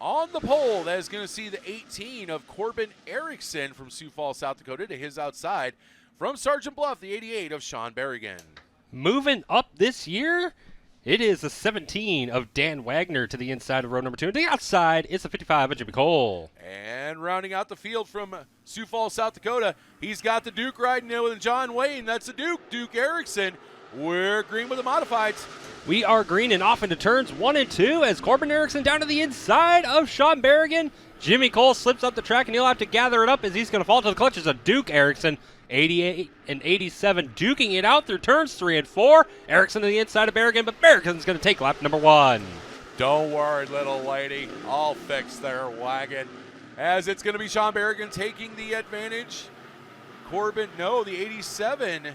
On the pole, that is going to see the 18 of Corbin Erickson from Sioux Falls, South Dakota, to his outside. From Sergeant Bluff, the 88 of Sean Berrigan. Moving up this year, it is the 17 of Dan Wagner to the inside of row number 2. To the outside, it's the 55 of Jimmy Cole. And rounding out the field from Sioux Falls, South Dakota, he's got the Duke riding in with John Wayne. That's the Duke Erickson. We're green with the Modifieds. We are green and off into turns 1 and 2 as Corbin Erickson down to the inside of Sean Berrigan. Jimmy Cole slips up the track and he'll have to gather it up as he's going to fall to the clutches of Duke Erickson. 88 and 87 duking it out through turns 3 and 4. Erickson to the inside of Berrigan, but Berrigan's going to take lap number 1. Don't worry, little lady. I'll fix their wagon. As it's going to be Sean Berrigan taking the advantage. The 87.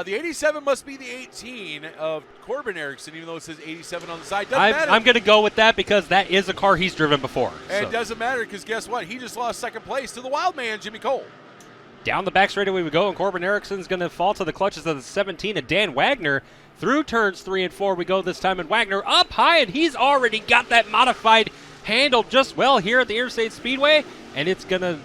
The 87 must be the 18 of Corbin Erickson, even though it says 87 on the side. Doesn't matter. I'm going to go with that because that is a car he's driven before. And it doesn't matter because guess what? He just lost second place to the wild man, Jimmy Cole. Down the back straightaway we go, and Corbin Erickson's going to fall to the clutches of the 17 of Dan Wagner. Through turns 3 and 4 we go this time, and Wagner up high, and he's already got that modified handled just well here at the Interstate Speedway, and it's going to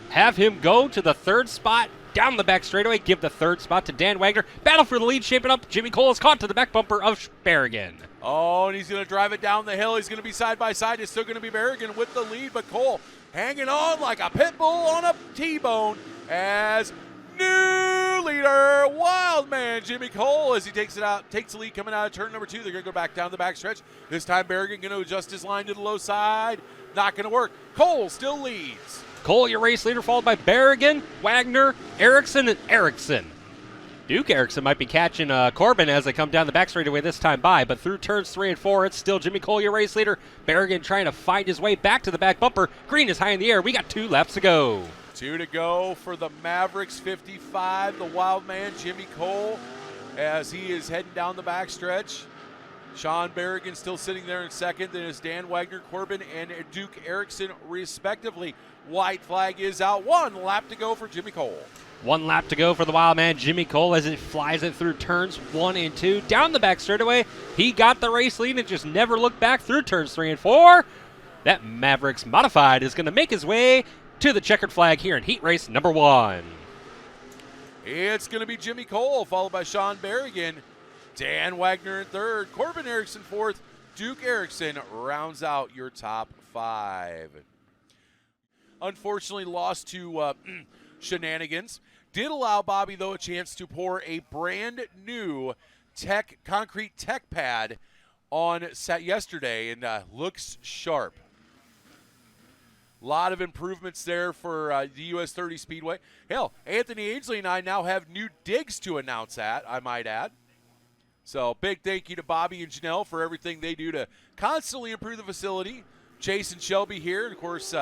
have him go to the 3rd spot. Down the back straightaway, give the 3rd spot to Dan Wagner. Battle for the lead shaping up. Jimmy Cole is caught to the back bumper of Berrigan. Oh, and he's going to drive it down the hill. He's going to be side by side. It's still going to be Berrigan with the lead, but Cole hanging on like a pit bull on a T-bone as new leader, wild man Jimmy Cole, as he takes the lead coming out of turn number 2. They're going to go back down the back stretch. This time Berrigan going to adjust his line to the low side. Not going to work. Cole still leads. Cole, your race leader, followed by Berrigan, Wagner, Erickson, and Erickson. Duke Erickson might be catching Corbin as they come down the back straightaway this time by, but through turns 3 and 4, it's still Jimmy Cole, your race leader. Berrigan trying to find his way back to the back bumper. Green is high in the air. We got 2 laps to go. 2 to go for the Mavericks, 55, the wild man Jimmy Cole, as he is heading down the back stretch. Sean Berrigan still sitting there in second. Then it's Dan Wagner, Corbin, and Duke Erickson, respectively. White flag is out. 1 lap to go for Jimmy Cole. 1 lap to go for the wild man Jimmy Cole as it flies it through turns 1 and 2. Down the back straightaway, he got the race lead and just never looked back through turns 3 and 4. That Mavericks Modified is going to make his way to the checkered flag here in heat race number 1. It's going to be Jimmy Cole, followed by Sean Berrigan. Dan Wagner in 3rd, Corbin Erickson 4th, Duke Erickson rounds out your top 5. Unfortunately lost to shenanigans. Did allow Bobby, though, a chance to pour a brand new concrete tech pad on set yesterday, and looks sharp. A lot of improvements there for the US 30 Speedway. Hell, Anthony Ainsley and I now have new digs to announce at, I might add. So big thank you to Bobby and Janelle for everything they do to constantly improve the facility. Jason Shelby here, and of course,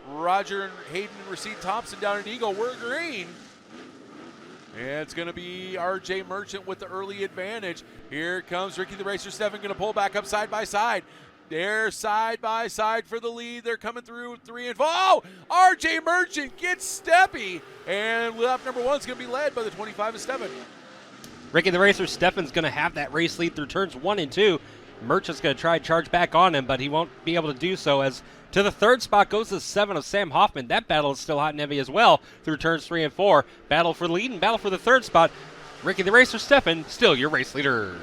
Roger and Hayden and Rasheed Thompson down at Eagle. We're green. And it's going to be RJ Merchant with the early advantage. Here comes Ricky the Racer Stefan, going to pull back up side by side. They're side by side for the lead. They're coming through 3 and 4. Oh, RJ Merchant gets steppy. And lap number 1 is going to be led by the 25 of Stefan. Ricky the Racer Stefan's going to have that race lead through turns 1 and 2. Merchant's going to try to charge back on him, but he won't be able to do so as to the 3rd spot goes the 7 of Sam Hoffman. That battle is still hot and heavy as well through turns 3 and 4. Battle for the lead and battle for the 3rd spot. Ricky the Racer Stefan, still your race leader.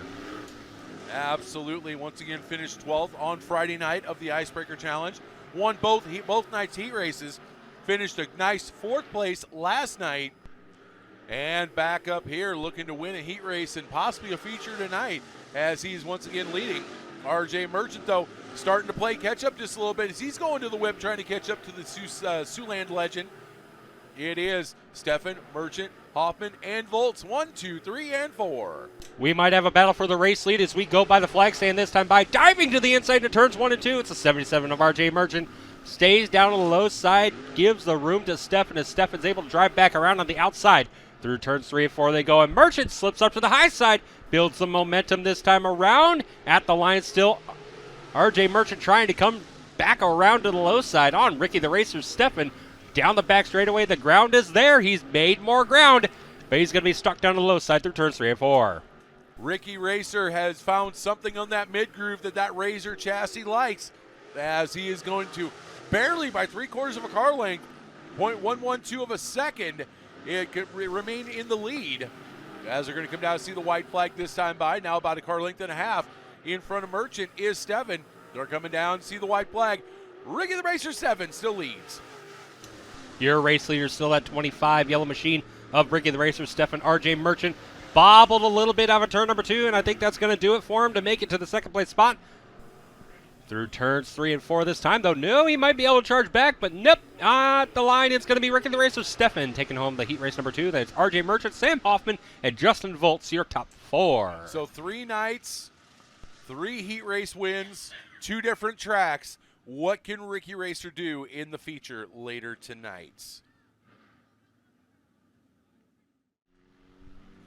Absolutely. Once again, finished 12th on Friday night of the Icebreaker Challenge. Won both nights' heat races. Finished a nice 4th place last night. And back up here looking to win a heat race and possibly a feature tonight as he's once again leading. RJ Merchant, though, starting to play catch-up just a little bit as he's going to the whip trying to catch up to the Siouxland legend. It is Stefan, Merchant, Hoffman, and Volts. 1, 2, 3, and 4. We might have a battle for the race lead as we go by the flag stand this time by diving to the inside to turns 1 and 2. It's a 77 of RJ Merchant. Stays down on the low side, gives the room to Stefan as Stefan's able to drive back around on the outside. Through turns 3 and 4 they go, and Merchant slips up to the high side, builds some momentum this time around. At the line still, RJ Merchant trying to come back around to the low side on Ricky the Racer Stefan. Down the back straightaway, the ground is there. He's made more ground, but he's going to be stuck down the low side through turns 3 and 4. Ricky Racer has found something on that mid-groove that Razor chassis likes, as he is going to barely by 3/4 of a car length, 0.112 of a second, it could remain in the lead. As they're going to come down and see the white flag this time by, now about a car length and a half. In front of Merchant is Steffen. They're coming down to see the white flag. Ricky the Racer 7 still leads. Your race leader still at 25. Yellow Machine of Ricky the Racer, Steffen. RJ Merchant bobbled a little bit out of turn number 2, and I think that's going to do it for him to make it to the second place spot. Through turns 3 and 4 this time, though. No, he might be able to charge back, but nope. At the line, it's going to be Ricky the Racer, Steffen, taking home the heat race number 2. That's RJ Merchant, Sam Hoffman, and Justin Volts, your top 4. So 3 nights, 3 heat race wins, 2 different tracks. What can Ricky Racer do in the feature later tonight?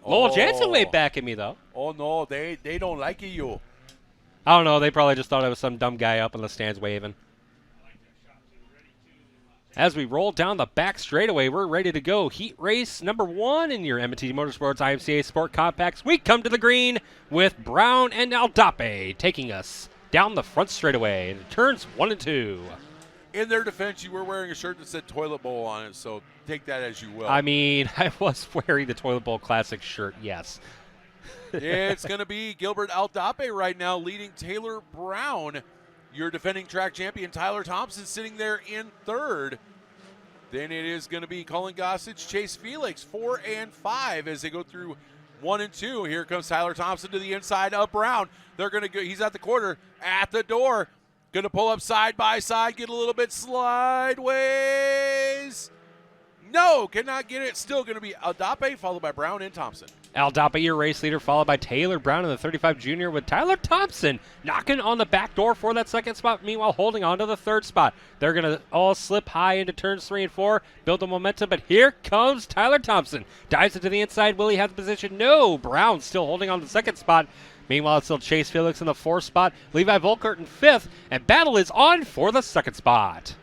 Lowell Jansen waved back at me, though. Oh, no, they don't like you. I don't know. They probably just thought I was some dumb guy up in the stands waving. As we roll down the back straightaway, we're ready to go. Heat race number 1 in your M&T Motorsports IMCA Sport Compacts. We come to the green with Brown and Aldape taking us down the front straightaway in turns 1 and 2. In their defense, you were wearing a shirt that said Toilet Bowl on it, so take that as you will. I mean, I was wearing the Toilet Bowl Classic shirt, yes. It's going to be Gilbert Aldape right now leading Taylor Brown. Your defending track champion Tyler Thompson sitting there in 3rd. Then it is going to be Colin Gossage, Chase Felix, 4 and 5 as they go through 1 and 2. Here comes Tyler Thompson to the inside of Brown. They're going to go. He's at the quarter, at the door. Going to pull up side by side, get a little bit slideways. No, cannot get it. Still going to be Aldape, followed by Brown and Thompson. Aldape, your race leader, followed by Taylor Brown in the 35 Junior with Tyler Thompson knocking on the back door for that second spot, meanwhile holding on to the 3rd spot. They're going to all slip high into turns 3 and 4, build the momentum, but here comes Tyler Thompson. Dives into the inside. Will he have the position? No. Brown still holding on to the 2nd spot. Meanwhile, it's still Chase Felix in the 4th spot, Levi Volkert in 5th, and battle is on for the 2nd spot.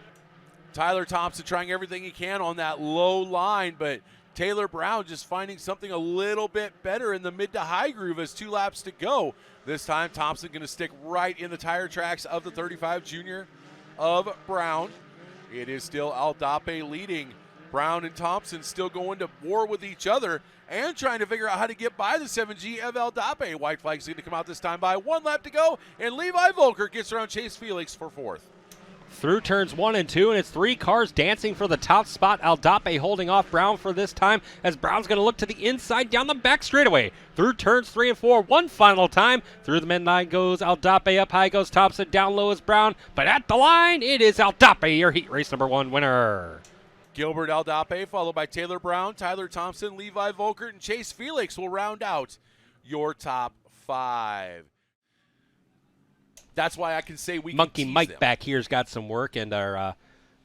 Tyler Thompson trying everything he can on that low line, but Taylor Brown just finding something a little bit better in the mid to high groove as 2 laps to go. This time, Thompson going to stick right in the tire tracks of the 35 Junior of Brown. It is still Aldape leading. Brown and Thompson still going to war with each other and trying to figure out how to get by the 7G of Aldape. White flag's going to come out this time by 1 lap to go, and Levi Volkert gets around Chase Felix for 4th. Through turns 1 and 2, and it's 3 cars dancing for the top spot. Aldape holding off Brown for this time as Brown's going to look to the inside down the back straightaway. Through turns 3 and 4, one final time. Through the midline goes Aldape, up high goes Thompson, down low is Brown. But at the line, it is Aldape, your heat race number 1 winner. Gilbert Aldape, followed by Taylor Brown, Tyler Thompson, Levi Volkert, and Chase Felix will round out your top 5. That's why I can say we Monkey can tease Mike them. back here's got some work, and our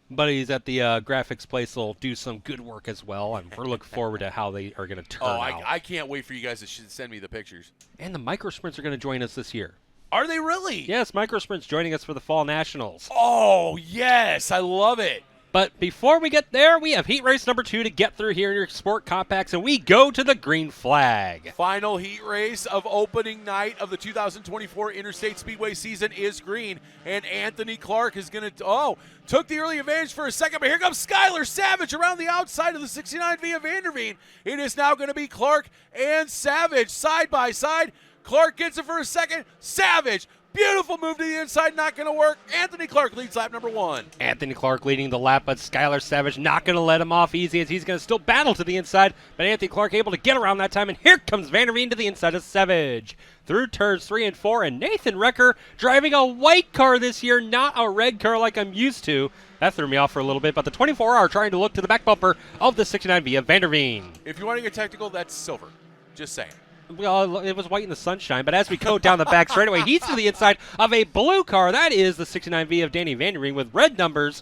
buddies at the graphics place will do some good work as well, and we're looking forward to how they are going to turn out. I can't wait for you guys to send me the pictures. And the Microsprints are going to join us this year. Are they really? Yes, Microsprints joining us for the Fall Nationals. Oh, yes. I love it. But before we get there, we have heat race number 2 to get through here in your Sport Compacts, and we go to the green flag. Final heat race of opening night of the 2024 Interstate Speedway season is green, and Anthony Clark is going to, took the early advantage for a second, but here comes Skylar Savage around the outside of the 69 via Vanderveen. It is now going to be Clark and Savage side by side. Clark gets it for a second. Savage, beautiful move to the inside, not going to work. Anthony Clark leads lap number 1. Anthony Clark leading the lap, but Skylar Savage not going to let him off easy as he's going to still battle to the inside. But Anthony Clark able to get around that time, and here comes Vanderveen to the inside of Savage. Through turns 3 and 4, and Nathan Recker driving a white car this year, not a red car like I'm used to. That threw me off for a little bit, but the 24R trying to look to the back bumper of the 69V of Vanderveen. If you want to get technical, that's silver. Just saying. Well, it was white in the sunshine, but as we go down the back straightaway, he's to the inside of a blue car. That is the 69V of Danny Vanderveen with red numbers.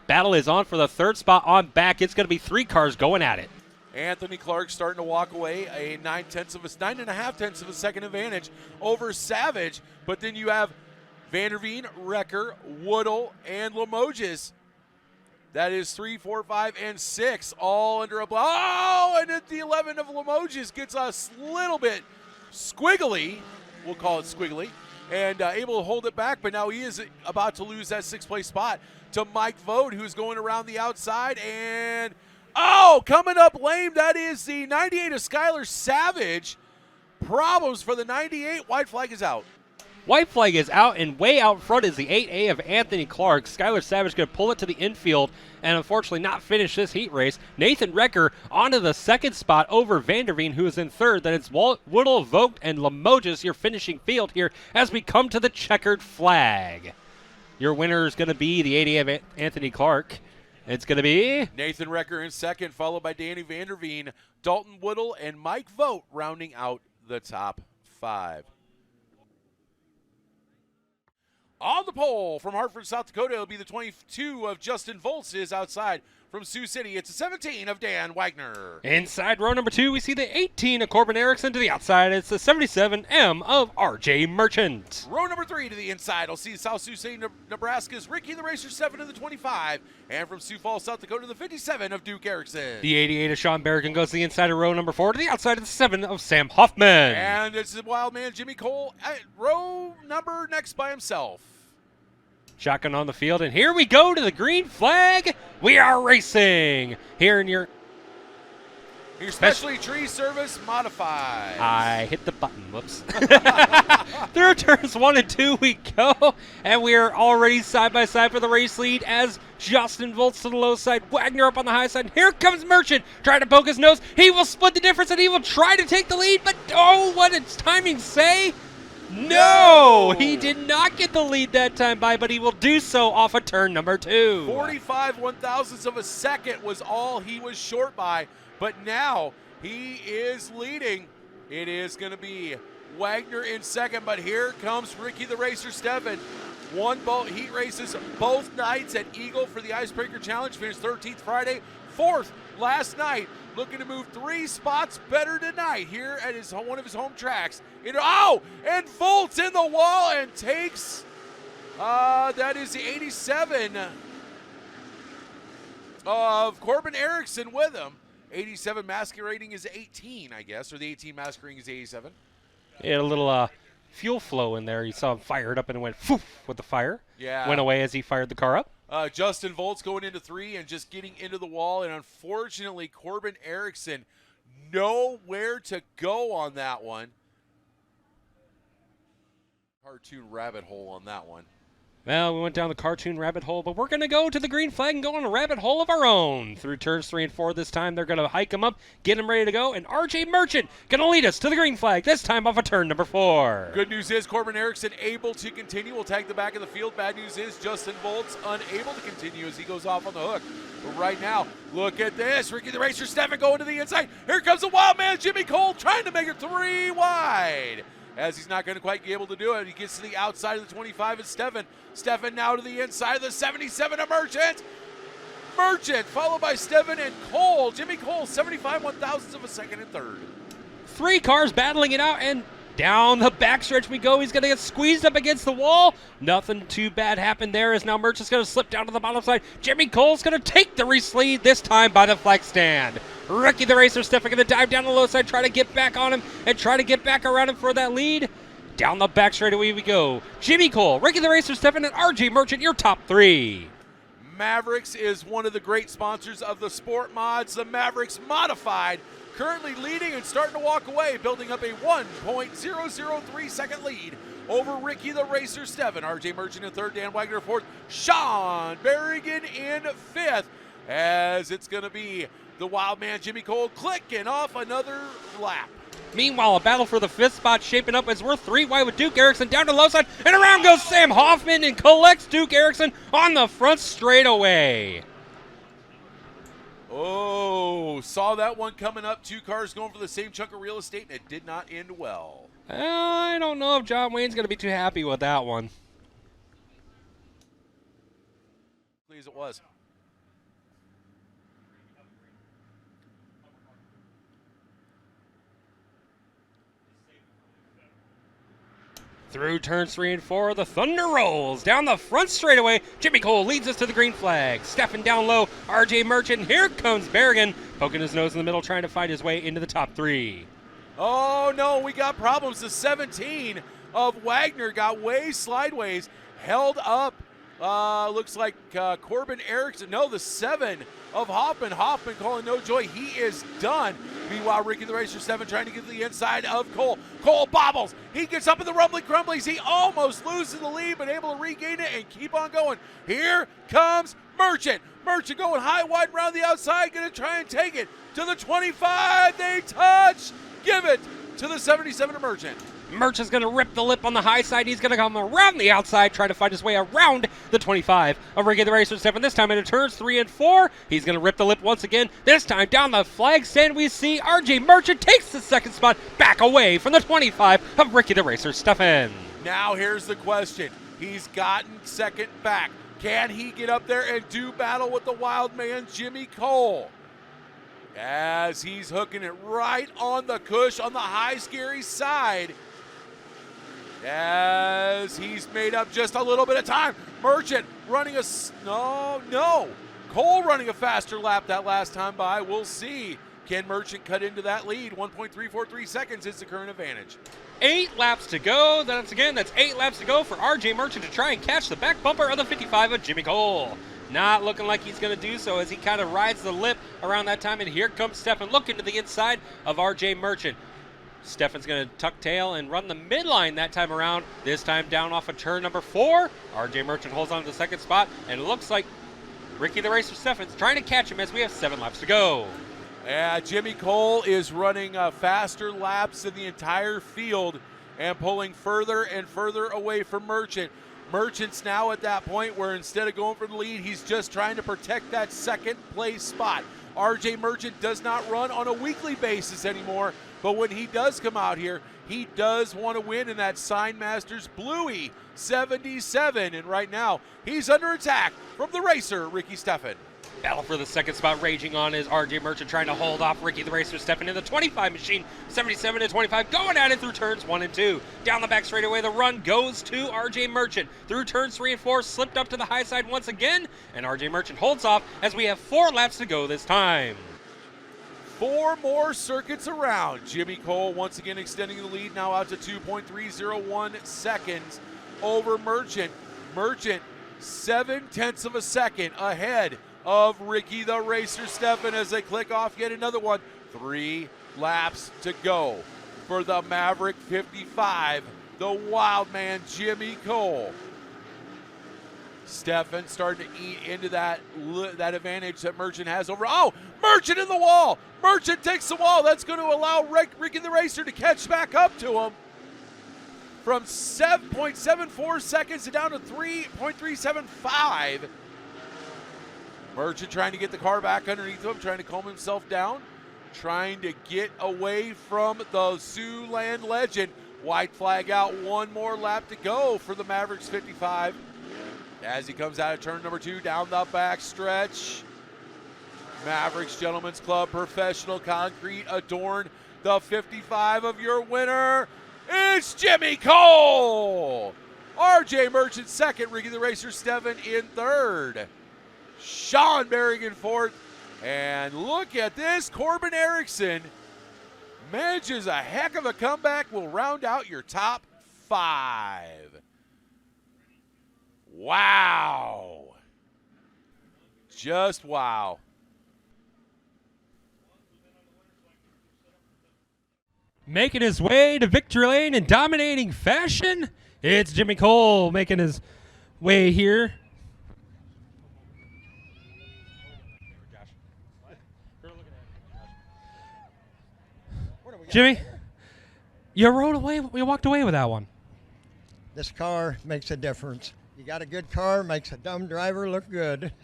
Battle is on for the 3rd spot on back. It's going to be 3 cars going at it. Anthony Clark starting to walk away, a 9.5 tenths of a second advantage over Savage. But then you have Vanderveen, Recker, Woodall, and Limoges. That is 3, 4, 5, and 6 all under a block. Oh, and at the 11 of Limoges gets a little bit squiggly, we'll call it squiggly, and able to hold it back, but now he is about to lose that sixth-place spot to Mike Vogt, who's going around the outside, and coming up lame, that is the 98 of Skylar Savage. Problems for the 98. White flag is out. White flag is out, and way out front is the 8A of Anthony Clark. Skylar Savage going to pull it to the infield and unfortunately not finish this heat race. Nathan Recker onto the second spot over Vanderveen, who is in third. Then it's Woodle, Vogt, and Limoges, your finishing field here as we come to the checkered flag. Your winner is going to be the 8A of Anthony Clark. It's going to be Nathan Recker in second, followed by Danny Vanderveen, Dalton Woodle, and Mike Vogt rounding out the top 5. On the pole from Hartford, South Dakota, it'll be the 22 of Justin Volz is outside from Sioux City. It's a 17 of Dan Wagner. Inside row number 2, we see the 18 of Corbin Erickson. To the outside, it's the 77M of RJ Merchant. Row number 3 to the inside, we'll see South Sioux City, Nebraska's Ricky the Racer 7 of the 25. And from Sioux Falls, South Dakota, the 57 of Duke Erickson. The 88 of Sean Berrigan goes to the inside of row number 4. To the outside of the 7 of Sam Hoffman. And it's the wild man Jimmy Cole at row number next by himself. Shotgun on the field, and here we go to the green flag. We are racing here in your Specialty Tree Service Modified. I hit the button. Whoops. Through turns 1 and 2 we go, and we are already side by side for the race lead as Justin Volz to the low side, Wagner up on the high side. And here comes Merchant trying to poke his nose. He will split the difference, and he will try to take the lead, but what did timing say? No, he did not get the lead that time but he will do so off of turn number 2. 45 one-thousandths of a second was all he was short by, but now he is leading. It is going to be Wagner in second, but here comes Ricky the Racer Steffen. Won both heat races both nights at Eagle for the Icebreaker Challenge, finished 13th Friday, 4th last night. Looking to move 3 spots better tonight here at one of his home tracks. And Volts in the wall and takes, that is the 87 of Corbin Erickson with him. 87 masquerading as 18, I guess, or the 18 masquerading as 87. He had a little fuel flow in there. You saw him fire it up and went poof with the fire. Yeah. Went away as he fired the car up. Justin Volz going into 3 and just getting into the wall, and unfortunately Corbin Erickson nowhere to go on that one. Cartoon rabbit hole on that one. Well, we went down the cartoon rabbit hole, but we're going to go to the green flag and go on a rabbit hole of our own. Through turns 3 and 4 this time, they're going to hike him up, get him ready to go, and RJ Merchant going to lead us to the green flag, this time off of turn number 4. Good news is Corbin Erickson able to continue. We'll tag the back of the field. Bad news is Justin Volz unable to continue as he goes off on the hook. But right now, look at this. Ricky the Racer Steffen going to the inside. Here comes the wild man, Jimmy Cole, trying to make it 3 wide. As he's not going to quite be able to do it. He gets to the outside of the 25 of Steffen. Steffen now to the inside of the 77 of Merchant. Merchant followed by Steffen and Cole. Jimmy Cole, 75 one-thousandths of a second and third. 3 cars battling it out, and down the backstretch we go. He's going to get squeezed up against the wall. Nothing too bad happened there as now Merchant's going to slip down to the bottom side. Jimmy Cole's going to take the race lead, this time by the flag stand. Ricky the Racer Steffen going to dive down the low side, try to get back on him, and try to get back around him for that lead. Down the back straightaway we go. Jimmy Cole, Ricky the Racer Steffen, and RJ Merchant, your top 3. Mavericks is one of the great sponsors of the Sport Mods. The Mavericks Modified, currently leading and starting to walk away, building up a 1.003 second lead over Ricky the Racer Steffen. RJ Merchant in third, Dan Wagner fourth, Sean Berrigan in fifth, as it's going to be the wild man Jimmy Cole clicking off another lap. Meanwhile, a battle for the 5th spot shaping up as we're 3 wide with Duke Erickson down to the low side, and around goes Sam Hoffman and collects Duke Erickson on the front straightaway. Oh, saw that one coming up. 2 cars going for the same chunk of real estate, and it did not end well. I don't know if John Wayne's going to be too happy with that one. Please, it was. Through turns 3 and 4, the Thunder rolls down the front straightaway. Jimmy Cole leads us to the green flag. Steffen down low, RJ Merchant. Here comes Berrigan, poking his nose in the middle, trying to fight his way into the top 3. Oh, no, we got problems. The 17 of Wagner got way slideways, held up. Looks like Corbin Erickson. No, the 7 of Hoffman. Hoffman calling no joy. He is done. Meanwhile, Ricky the Racer 7 trying to get to the inside of Cole. Cole bobbles. He gets up in the rumbling crumblies. He almost loses the lead, but able to regain it and keep on going. Here comes Merchant. Merchant going high, wide around the outside. Going to try and take it to the 25. They touch. Give it to the 77 of Merchant. Merchant's going to rip the lip on the high side. He's going to come around the outside, try to find his way around the 25 of Ricky the Racer 7. This time into turns 3 and 4. He's going to rip the lip once again. This time down the flag stand, we see RJ Merchant takes the second spot back away from the 25 of Ricky the Racer Stefan. Now here's the question. He's gotten second back. Can he get up there and do battle with the wild man, Jimmy Cole? As he's hooking it right on the cush on the high scary side. As he's made up just a little bit of time. Merchant running no. Cole running a faster lap that last time by. We'll see. Can Merchant cut into that lead? 1.343 seconds is the current advantage. 8 laps to go. That's 8 laps to go for RJ Merchant to try and catch the back bumper of the 55 of Jimmy Cole. Not looking like he's going to do so as he kind of rides the lip around that time. And here comes Stefan looking to the inside of RJ Merchant. Stefan's going to tuck tail and run the midline that time around. This time down off of turn number 4. RJ Merchant holds on to the second spot. And it looks like Ricky the Racer Stefan's trying to catch him as we have 7 laps to go. Yeah, Jimmy Cole is running faster laps than the entire field and pulling further and further away from Merchant. Merchant's now at that point where instead of going for the lead, he's just trying to protect that second place spot. RJ Merchant does not run on a weekly basis anymore, but when he does come out here, he does want to win in that Sign Masters Bluey 77. And right now, he's under attack from the racer, Ricky Stefan. Battle for the second spot raging on is RJ Merchant trying to hold off Ricky the Racer Stefan in the 25 machine. 77 to 25 going at it through turns 1 and 2. Down the back straightaway, the run goes to RJ Merchant. Through turns 3 and 4, slipped up to the high side once again. And RJ Merchant holds off as we have 4 laps to go this time. 4 more circuits around. Jimmy Cole once again extending the lead now out to 2.301 seconds over Merchant. Merchant 0.7 of a second ahead of Ricky the Racer Stefan as they click off yet another one. 3 laps to go for the Maverick 55, the wild man Jimmy Cole. Stefan starting to eat into that advantage that Merchant has over. Oh, Merchant in the wall. Merchant takes the wall. That's going to allow Ricky the Racer to catch back up to him. From 7.74 seconds to down to 3.375. Merchant trying to get the car back underneath him, trying to calm himself down, trying to get away from the Siouxland legend. White flag out, 1 more lap to go for the Mavericks 55. As he comes out of turn number 2, down the back stretch. Mavericks Gentlemen's Club Professional Concrete adorn the 55 of your winner. It's Jimmy Cole. RJ Merchant second, Ricky the Racer Stefan in third. Sean Berrigan fourth. And look at this, Corbin Erickson manages a heck of a comeback. Will round out your top 5. Wow. Just wow. Making his way to victory lane in dominating fashion, it's Jimmy Cole making his way here. Jimmy, you walked away with that one. This car makes a difference. You got a good car, makes a dumb driver look good.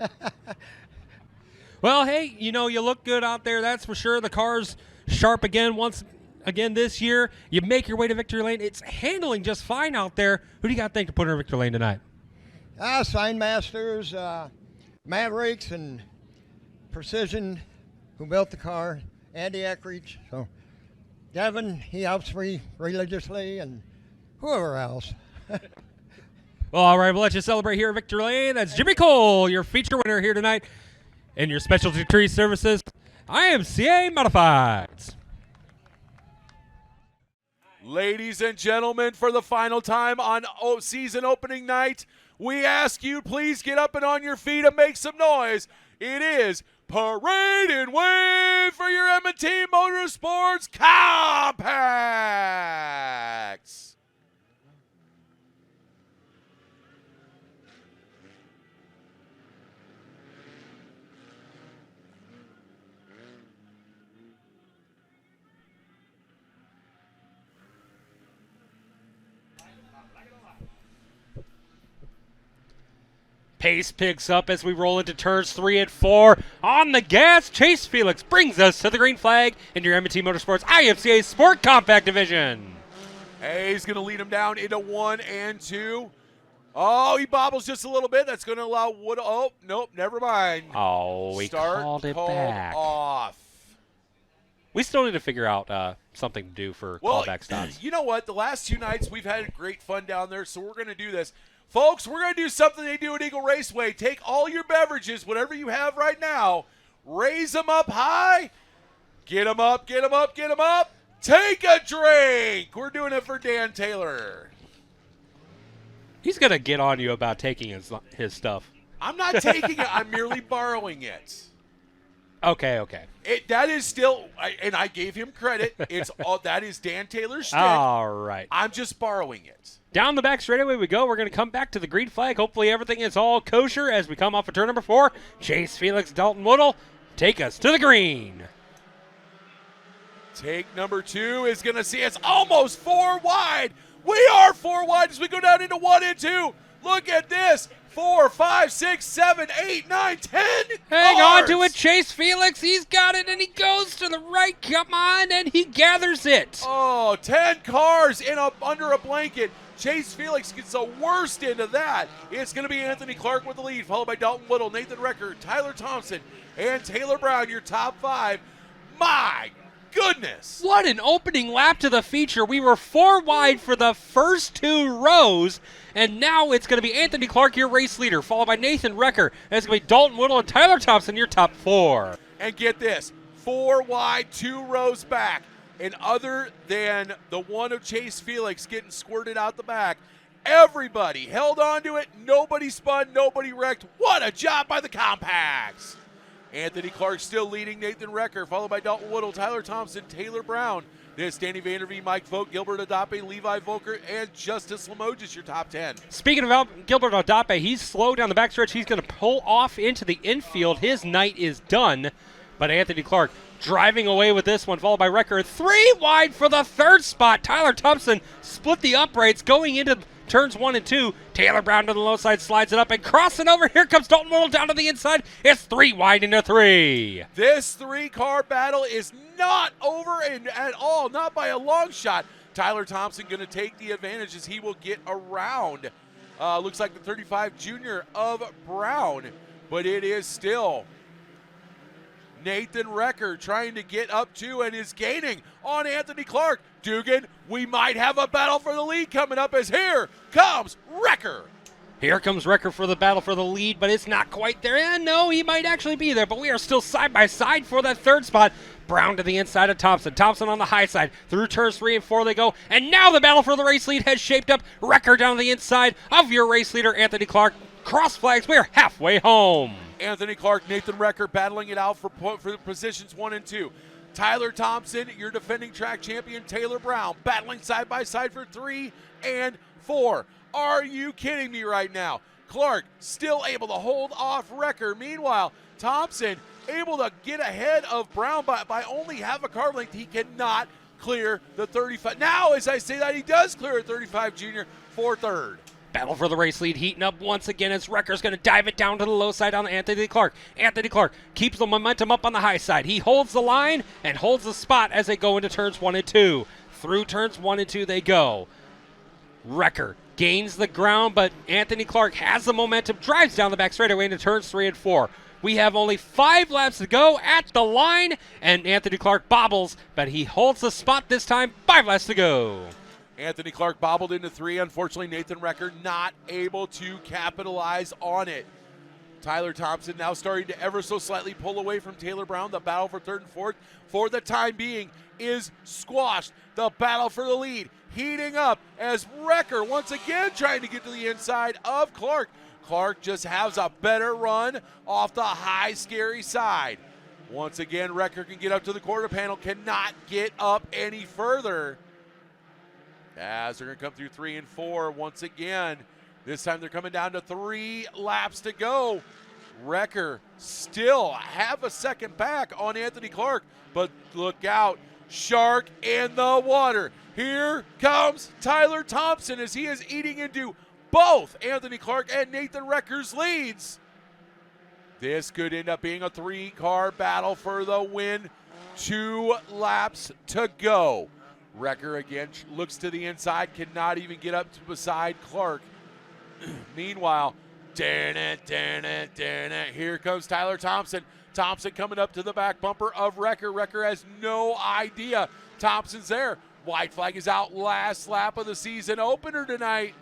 Well, hey, you look good out there, that's for sure. The car's sharp again once again this year. You make your way to victory lane. It's handling just fine out there. Who do you got to think to put in victory lane tonight? Sign Masters, Mavericks, and Precision, who built the car, Andy Eckridge. So Devin, he helps me religiously, and whoever else. Well, all right, we'll let you celebrate here at Victory Lane. That's Jimmy Cole, your feature winner here tonight in your specialty tree services, IMCA Modifeds. Ladies and gentlemen, for the final time on season opening night, we ask you please get up and on your feet and make some noise. It is Parade and Wave for your M&T Motorsports Compacts. Pace picks up as we roll into turns 3 and 4. On the gas, Chase Felix brings us to the green flag in your M&T Motorsports IMCA Sport Compact Division. Hey, he's going to lead him down into 1 and 2. Oh, he bobbles just a little bit. That's going to allow Wood. Oh, nope, never mind. Oh, we called it back. Off. We still need to figure out something to do for callback stops. You know what? The last 2 nights we've had great fun down there, so we're going to do this. Folks, we're going to do something they do at Eagle Raceway. Take all your beverages, whatever you have right now, raise them up high, get them up, get them up, get them up, take a drink. We're doing it for Dan Taylor. He's going to get on you about taking his stuff. I'm not taking it. I'm merely borrowing it. Okay. That is still, and I gave him credit. It's all that is Dan Taylor's shtick. All right. I'm just borrowing it. Down the back straightaway we go. We're going to come back to the green flag. Hopefully everything is all kosher as we come off of turn number 4. Chase Felix, Dalton Woodall take us to the green. Take number 2 is going to see us almost 4 wide. We are 4 wide as we go down into 1 and 2. Look at this. 4, 5, 6, 7, 8, 9, 10. Hang cars. on to it, Chase Felix. He's got it, and he goes to the right. Come on, and he gathers it. Oh, 10 cars under a blanket. Chase Felix gets the worst end of that. It's going to be Anthony Clark with the lead, followed by Dalton Woodall, Nathan Recker, Tyler Thompson, and Taylor Brown, your top 5. My goodness. What an opening lap to the feature. We were 4 wide for the first 2 rows, and now it's going to be Anthony Clark, your race leader, followed by Nathan Recker. And it's going to be Dalton Woodall and Tyler Thompson, your top 4. And get this, 4 wide, 2 rows back. And other than the one of Chase Felix getting squirted out the back, everybody held on to it. Nobody spun, nobody wrecked. What a job by the Compacts. Anthony Clark still leading, Nathan Recker, followed by Dalton Woodall, Tyler Thompson, Taylor Brown. This Danny Vandervee, Mike Vogt, Gilbert Adape, Levi Volker, and Justice Limoges, your top 10. Speaking of Gilbert Adape, he's slow down the backstretch. He's going to pull off into the infield. His night is done. But Anthony Clark driving away with this one, followed by Recker. 3 wide for the 3rd spot. Tyler Thompson split the uprights going into turns 1 and 2. Taylor Brown to the low side, slides it up and crossing over. Here comes Dalton Woodall down to the inside. It's 3 wide into 3. This 3-car battle is not over at all, not by a long shot. Tyler Thompson going to take the advantage as he will get around. Looks like the 35 junior of Brown, but it is still Nathan Recker trying to get up to and is gaining on Anthony Clark. Dugan, we might have a battle for the lead coming up as here comes Recker. Here comes Recker for the battle for the lead, but it's not quite there. And no, he might actually be there, but we are still side by side for that 3rd spot. Brown to the inside of Thompson. Thompson on the high side. Through turns 3 and 4 they go. And now the battle for the race lead has shaped up. Recker down the inside of your race leader, Anthony Clark. Cross flags, we're halfway home. Anthony Clark, Nathan Recker battling it out for positions 1 and 2. Tyler Thompson, your defending track champion, Taylor Brown, battling side by side for 3 and 4. Are you kidding me right now? Clark still able to hold off Recker. Meanwhile, Thompson able to get ahead of Brown by only half a car length. He cannot clear the 35. Now, as I say that, he does clear a 35 junior for 3rd. Battle for the race lead heating up once again as Recker's going to dive it down to the low side on Anthony Clark. Anthony Clark keeps the momentum up on the high side. He holds the line and holds the spot as they go into turns 1 and 2. Through turns 1 and 2 they go. Recker gains the ground, but Anthony Clark has the momentum, drives down the back straightaway into turns 3 and 4. We have only 5 laps to go at the line, and Anthony Clark bobbles, but he holds the spot this time. 5 laps to go. Anthony Clark bobbled into 3. Unfortunately, Nathan Recker not able to capitalize on it. Tyler Thompson now starting to ever so slightly pull away from Taylor Brown. The battle for third and fourth for the time being is squashed. The battle for the lead heating up as Wrecker once again trying to get to the inside of Clark. Clark just has a better run off the high, scary side. Once again, Wrecker can get up to the quarter panel, cannot get up any further. As they're going to come through 3 and 4 once again. This time they're coming down to 3 laps to go. Wrecker still have a second back on Anthony Clark, but look out, shark in the water. Here comes Tyler Thompson as he is eating into both Anthony Clark and Nathan Wrecker's leads. This could end up being a 3-car battle for the win. 2 laps to go. Wrecker again looks to the inside, cannot even get up to beside Clark. Meanwhile, here comes Tyler Thompson. Thompson coming up to the back bumper of Wrecker. Wrecker has no idea Thompson's there. White flag is out, last lap of the season opener tonight.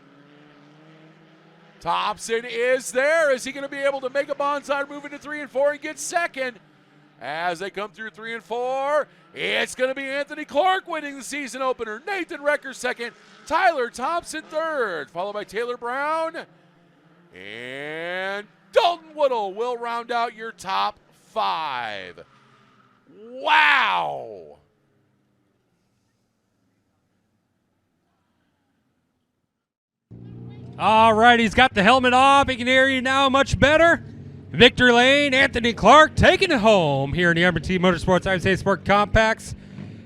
Thompson is there. Is he going to be able to make a bonsai move into 3 and 4 and get second? As they come through 3 and 4, it's going to be Anthony Clark winning the season opener. Nathan Wrecker second. Tyler Thompson third, followed by Taylor Brown. And Dalton Woodall will round out your top 5. Wow. All right, he's got the helmet off. He can hear you now much better. Victory Lane, Anthony Clark taking it home here in the IMCA Motorsports IMCA Sport Compacts.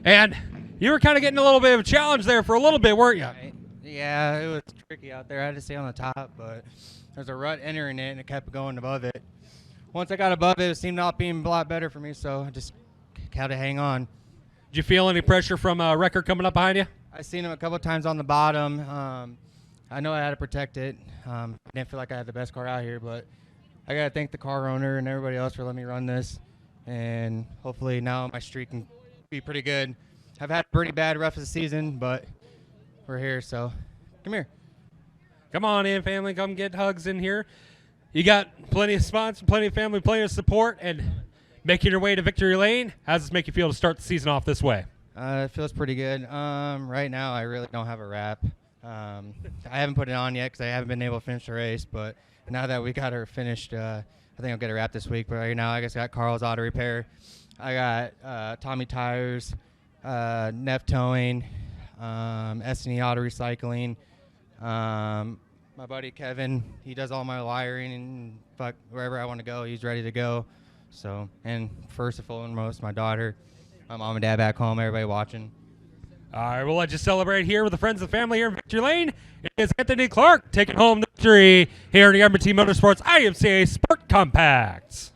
And you were kind of getting a little bit of a challenge there for a little bit, weren't you? Yeah, it was tricky out there. I had to stay on the top, but there's a rut entering it, and it kept going above it. Once I got above it, it seemed not being a lot better for me, so I just had to hang on. Did you feel any pressure from Wrecker coming up behind you? I seen him a couple of times on the bottom. I know I had to protect it. I didn't feel like I had the best car out here, but I got to thank the car owner and everybody else for letting me run this. And hopefully now my streak can be pretty good. I've had a pretty bad rough of the season, but we're here, so come here. Come on in, family. Come get hugs in here. You got plenty of spots, plenty of family, plenty of support, and making your way to Victory Lane. How does this make you feel to start the season off this way? It feels pretty good. Right now I really don't have a wrap. I haven't put it on yet because I haven't been able to finish the race, but now that we got her finished, I think I'll get a wrap this week. But right now I got Carl's Auto Repair. I got Tommy Tires, Neff Towing, S&E Auto Recycling. My buddy Kevin, he does all my wiring and wherever I want to go, he's ready to go. So, and first and foremost, my daughter, my mom and dad back home, everybody watching. All right, we'll let you celebrate here with the friends and family here in Victory Lane. It is Anthony Clark taking home the victory here in the IMCA Motorsports IMCA Sport Compacts.